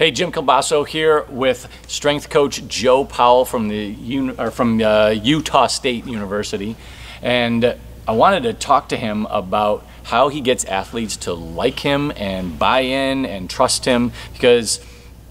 Hey, Jim Kielbaso here with strength coach Joe Powell from Utah State University, and I wanted to talk to him about how he gets athletes to like him and buy in and trust him, because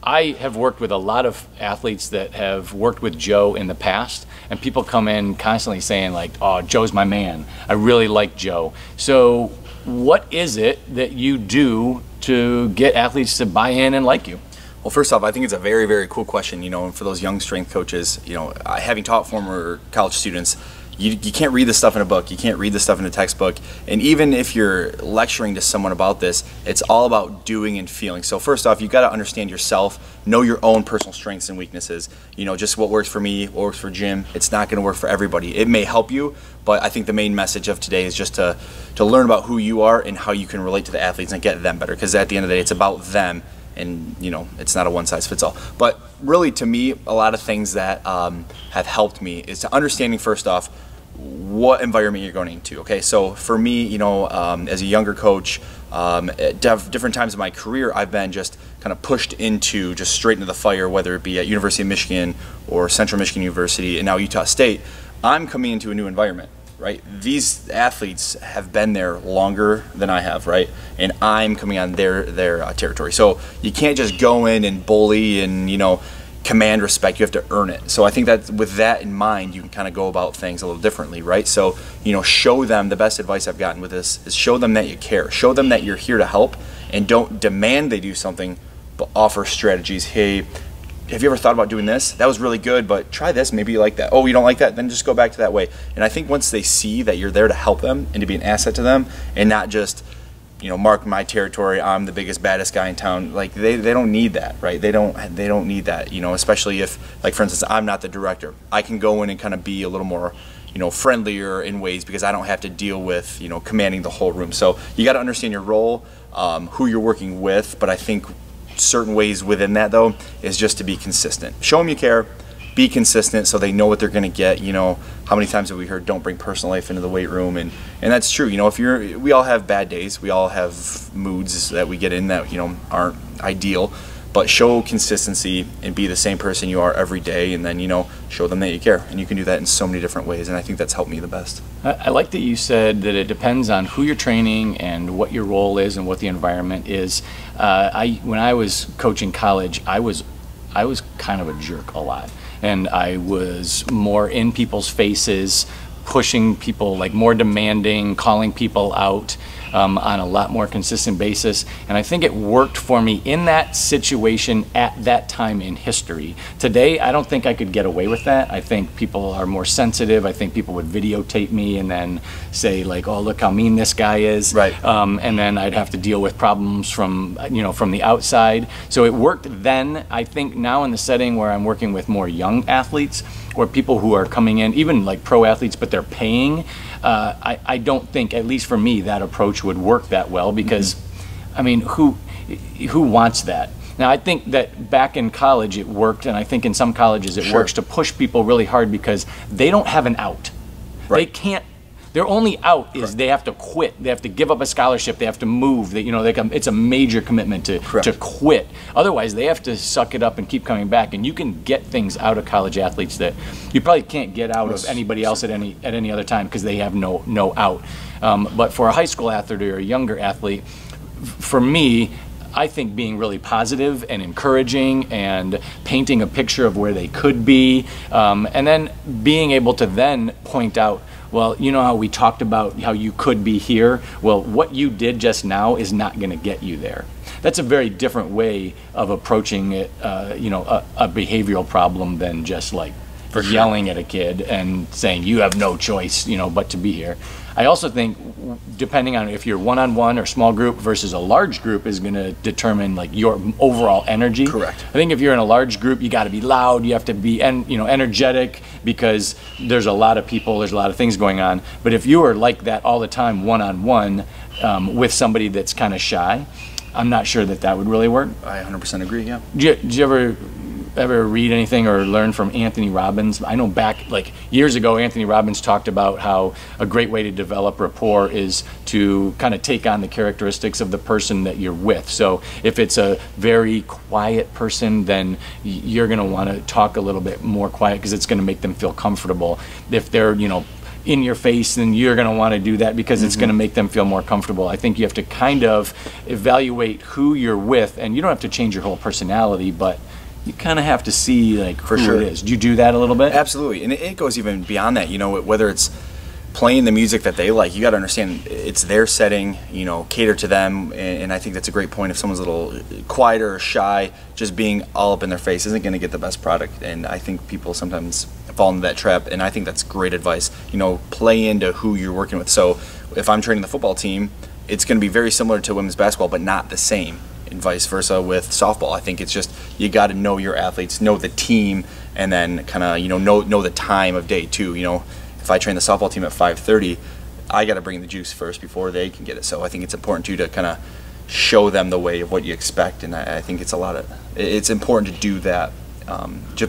I have worked with a lot of athletes that have worked with Joe in the past, and people come in constantly saying like, "Oh, Joe's my man. I really like Joe." So what is it that you do to get athletes to buy in and like you? Well, first off, I think it's a very, very cool question, and for those young strength coaches, having taught former college students, you can't read this stuff in a book, you can't read this stuff in a textbook, and even if you're lecturing to someone about this, it's all about doing and feeling. So first off, you've got to understand yourself, know your own personal strengths and weaknesses, just what works for me, what works for Jim. It's not going to work for everybody. It may help you, but I think the main message of today is just to learn about who you are and how you can relate to the athletes and get them better, because at the end of the day, it's about them. And it's not a one-size-fits-all. But really, to me, a lot of things that have helped me is to understanding, first off, what environment you're going into. Okay, so for me, as a younger coach, at different times in my career, I've been just kind of pushed into just straight into the fire, whether it be at University of Michigan or Central Michigan University and now Utah State. I'm coming into a new environment. Right? These athletes have been there longer than I have, right? And I'm coming on their territory. So you can't just go in and bully and command respect. You have to earn it. So I think that with that in mind, you can kind of go about things a little differently, right? So show them. The best advice I've gotten with this is show them that you care. Show them that you're here to help, and don't demand they do something, but offer strategies. Hey, have you ever thought about doing this? That was really good, but try this, maybe you like that. Oh, you don't like that? Then just go back to that way. And I think once they see that you're there to help them and to be an asset to them, and not just, mark my territory, I'm the biggest, baddest guy in town, like they don't need that, right? They don't need that, especially if, like for instance, I'm not the director. I can go in and kind of be a little more, friendlier in ways, because I don't have to deal with, commanding the whole room. So you got to understand your role, who you're working with, but I think certain ways within that though is just to be consistent. Show them you care, be consistent, so they know what they're going to get. How many times have we heard don't bring personal life into the weight room, and that's true. We all have bad days, we all have moods that we get in that aren't ideal, but show consistency and be the same person you are every day, and then show them that you care. And you can do that in so many different ways, and I think that's helped me the best. I like that you said that it depends on who you're training and what your role is and what the environment is. When I was coaching college, I was kind of a jerk a lot, and I was more in people's faces, pushing people, like more demanding, calling people out on a lot more consistent basis. And I think it worked for me in that situation at that time in history. Today, I don't think I could get away with that. I think people are more sensitive. I think people would videotape me and then say like, "Oh, look how mean this guy is." Right. And then I'd have to deal with problems from from the outside. So it worked then. I think now in the setting where I'm working with more young athletes, or people who are coming in, even like pro athletes, but they're paying, I don't think, at least for me, that approach would work that well, because I mean, who wants that? Now, I think that back in college it worked, and I think in some colleges it works to push people really hard, because they don't have an out. Right. They can't. Their only out is they have to quit. They have to give up a scholarship. They have to move. It's a major commitment to quit. Otherwise, they have to suck it up and keep coming back. And you can get things out of college athletes that you probably can't get out of anybody else at any other time, because they have no out. But for a high school athlete or a younger athlete, for me, I think being really positive and encouraging and painting a picture of where they could be, and then being able to then point out, well, how we talked about how you could be here? Well, what you did just now is not going to get you there. That's a very different way of approaching it, a behavioral problem, than just like yelling at a kid and saying you have no choice, but to be here. I also think, depending on if you're one-on-one or small group versus a large group, is going to determine like your overall energy. Correct. I think if you're in a large group, you got to be loud. You have to be energetic, because there's a lot of people, there's a lot of things going on. But if you are like that all the time, one-on-one, with somebody that's kind of shy, I'm not sure that would really work. I 100% agree. Yeah. Did you ever ever read anything or learn from Anthony Robbins? I know back like years ago, Anthony Robbins talked about how a great way to develop rapport is to kind of take on the characteristics of the person that you're with. So if it's a very quiet person, then you're going to want to talk a little bit more quiet because it's going to make them feel comfortable. If they're, you know, in your face, then you're going to want to do that because it's going to make them feel more comfortable. I think you have to kind of evaluate who you're with, and you don't have to change your whole personality, but you kind of have to see like who it is. Do you do that a little bit? Absolutely, and it goes even beyond that. You know, whether it's playing the music that they like, you got to understand it's their setting, you know, cater to them. And I think that's a great point. If someone's a little quieter or shy, just being all up in their face isn't going to get the best product. And I think people sometimes fall into that trap, and I think that's great advice. You know, play into who you're working with. So if I'm training the football team, it's going to be very similar to women's basketball, but not the same, and vice versa with softball. I think it's just you got to know your athletes, know the team, and then kind of, you know the time of day too. You know, if I train the softball team at 5:30, I got to bring the juice first before they can get it. So I think it's important too to kind of show them the way of what you expect, and I think it's important to do that.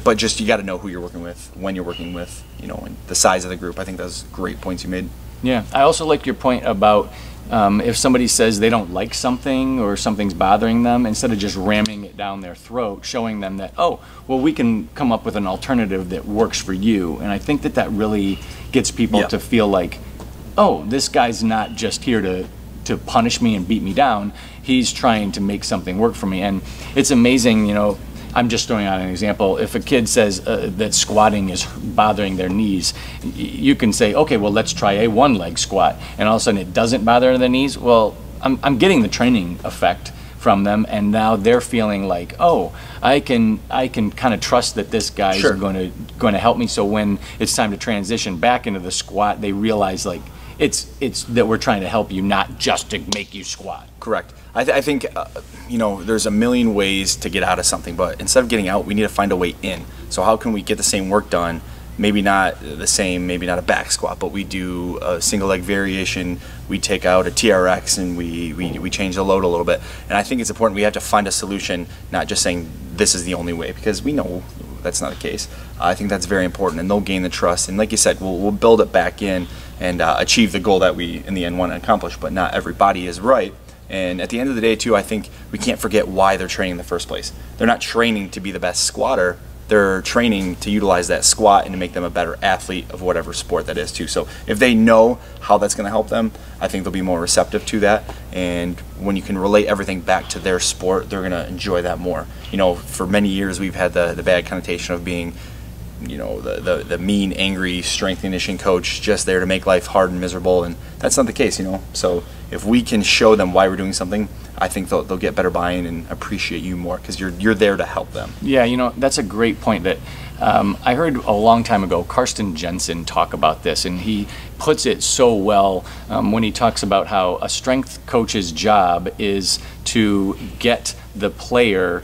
But just you got to know who you're working with, when you're working with, you know, and the size of the group. I think those great points you made. Yeah, I also like your point about if somebody says they don't like something or something's bothering them, instead of just ramming it down their throat, showing them that, oh, well, we can come up with an alternative that works for you. And I think that really gets people to feel like, oh, this guy's not just here to punish me and beat me down. He's trying to make something work for me. And it's amazing, you know, I'm just throwing out an example. If a kid says that squatting is bothering their knees, you can say, okay, well, let's try a one-leg squat. And all of a sudden it doesn't bother their knees. Well, I'm getting the training effect from them, and now they're feeling like, oh, I can kind of trust that this guy is going to help me. So when it's time to transition back into the squat, they realize like it's that we're trying to help you, not just to make you squat. Correct. I think, you know, there's a million ways to get out of something, but instead of getting out, we need to find a way in. So how can we get the same work done? Maybe not the same, maybe not a back squat, but we do a single leg variation. We take out a TRX and we change the load a little bit. And I think it's important. We have to find a solution, not just saying this is the only way, because we know that's not the case. I think that's very important, and they'll gain the trust. And like you said, we'll build it back in and achieve the goal that we in the end want to accomplish. But not everybody is right. And at the end of the day, too, I think we can't forget why they're training in the first place. They're not training to be the best squatter. They're training to utilize that squat and to make them a better athlete of whatever sport that is, too. So if they know how that's going to help them, I think they'll be more receptive to that. And when you can relate everything back to their sport, they're going to enjoy that more. You know, for many years, we've had the bad connotation of being, you know, the mean, angry strength conditioning coach just there to make life hard and miserable, and that's not the case, you know. So if we can show them why we're doing something, I think they'll get better buy-in and appreciate you more because you're there to help them. Yeah, you know, that's a great point that I heard a long time ago Karsten Jensen talk about this, and he puts it so well when he talks about how a strength coach's job is to get the player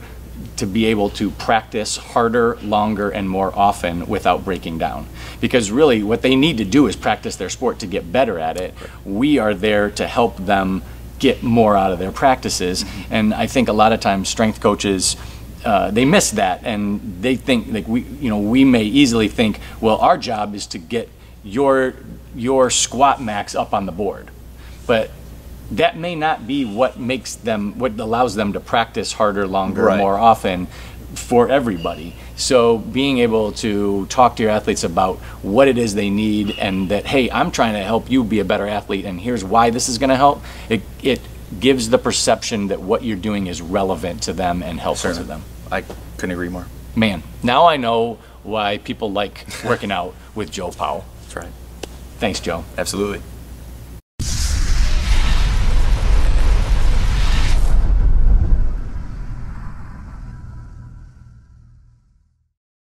to be able to practice harder, longer, and more often without breaking down. Because really what they need to do is practice their sport to get better at it. We are there to help them get more out of their practices. And I think a lot of times strength coaches, they miss that, and they think like we may easily think, well, our job is to get your squat max up on the board. But that may not be what allows them to practice harder, longer, more often for everybody. So being able to talk to your athletes about what it is they need, and that, hey, I'm trying to help you be a better athlete, and here's why this is going to help, it gives the perception that what you're doing is relevant to them and helpful to them. I couldn't agree more. Man, now I know why people like working out with Joe Powell. That's right. Thanks, Joe. Absolutely.